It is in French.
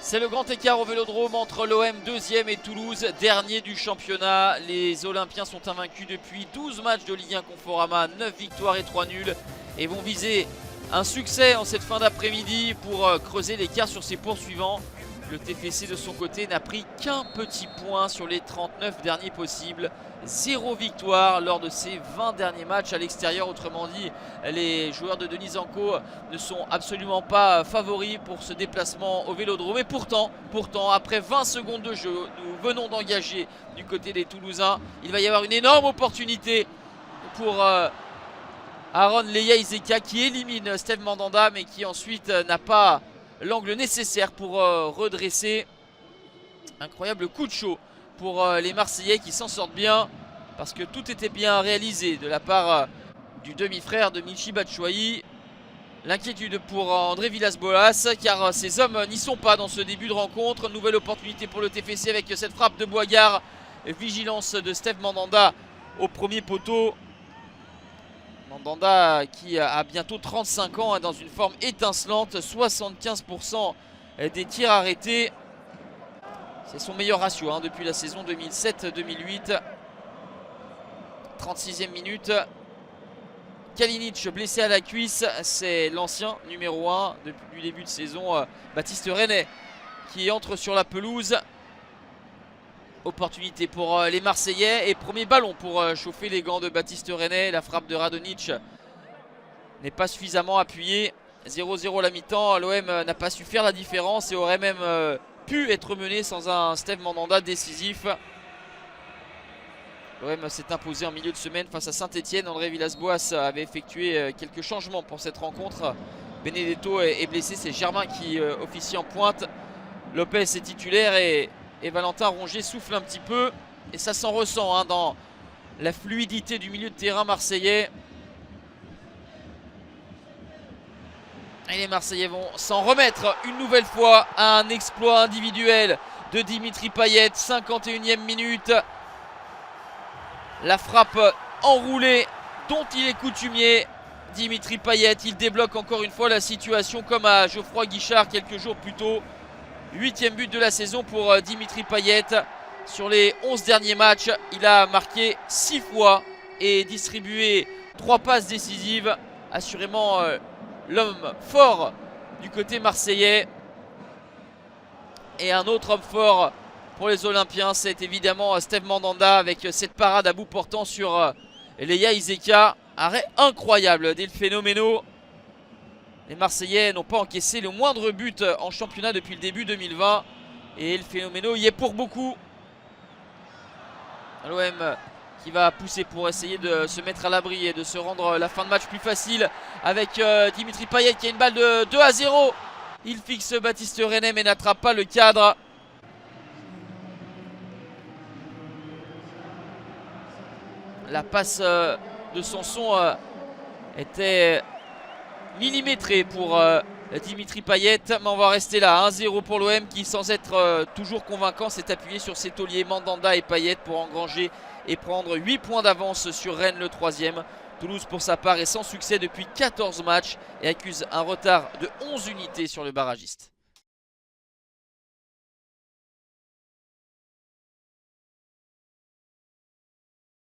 C'est le grand écart au Vélodrome entre l'OM 2e et Toulouse dernier du championnat. Les Olympiens sont invaincus depuis 12 matchs de Ligue 1 Conforama, 9 victoires et 3 nuls, et vont viser un succès en cette fin d'après-midi pour creuser l'écart sur ses poursuivants. Le TFC de son côté n'a pris qu'un petit point sur les 39 derniers possibles. 0 victoire lors de ses 20 derniers matchs à l'extérieur. Autrement dit, les joueurs de Denis Zanco ne sont absolument pas favoris pour ce déplacement au Vélodrome. Et pourtant, après 20 secondes de jeu, nous venons d'engager du côté des Toulousains. Il va y avoir une énorme opportunité pour Aaron Leia Iseka qui élimine Steve Mandanda, mais qui ensuite n'a pas l'angle nécessaire pour redresser. Incroyable coup de chaud pour les Marseillais qui s'en sortent bien, parce que tout était bien réalisé de la part du demi-frère de Michy Batshuayi. L'inquiétude pour André Villas-Boas, car ces hommes n'y sont pas dans ce début de rencontre. Nouvelle opportunité pour le TFC avec cette frappe de Boigard. Vigilance de Steve Mandanda au premier poteau. Mandanda qui a bientôt 35 ans, dans une forme étincelante, 75% des tirs arrêtés. C'est son meilleur ratio depuis la saison 2007-2008. 36e minute. Kalinic blessé à la cuisse, c'est l'ancien numéro 1 depuis le début de saison, Baptiste René, qui entre sur la pelouse. Opportunité pour les Marseillais et premier ballon pour chauffer les gants de Baptiste René. La frappe de Radonjic n'est pas suffisamment appuyée. 0-0 la mi-temps. L'OM n'a pas su faire la différence et aurait même pu être mené sans un Steve Mandanda décisif. L'OM s'est imposé en milieu de semaine face à Saint-Etienne. André Villas-Boas avait effectué quelques changements pour cette rencontre. Benedetto est blessé, c'est Germain qui officie en pointe. Lopez est titulaire et Valentin Rongier souffle un petit peu. Et ça s'en ressent dans la fluidité du milieu de terrain marseillais. Et les Marseillais vont s'en remettre une nouvelle fois à un exploit individuel de Dimitri Payet. 51e minute. La frappe enroulée dont il est coutumier. Dimitri Payet, il débloque encore une fois la situation comme à Geoffroy Guichard quelques jours plus tôt. 8e but de la saison pour Dimitri Payet. Sur les 11 derniers matchs, il a marqué 6 fois et distribué 3 passes décisives. Assurément l'homme fort du côté marseillais. Et un autre homme fort pour les Olympiens, c'est évidemment Steve Mandanda avec cette parade à bout portant sur Leia Iseka. Arrêt incroyable d'El Phénoméno. Les Marseillais n'ont pas encaissé le moindre but en championnat depuis le début 2020. Et El Phénoméno y est pour beaucoup. L'OM qui va pousser pour essayer de se mettre à l'abri et de se rendre la fin de match plus facile avec Dimitri Payet qui a une balle de 2-0. Il fixe Baptiste René mais n'attrape pas le cadre. La passe de Sanson était millimétrée pour Dimitri Payet, mais on va rester là. 1-0 pour l'OM qui, sans être toujours convaincant, s'est appuyé sur ses tauliers Mandanda et Payet pour engranger et prendre 8 points d'avance sur Rennes, le 3e. Toulouse pour sa part est sans succès depuis 14 matchs et accuse un retard de 11 unités sur le barragiste.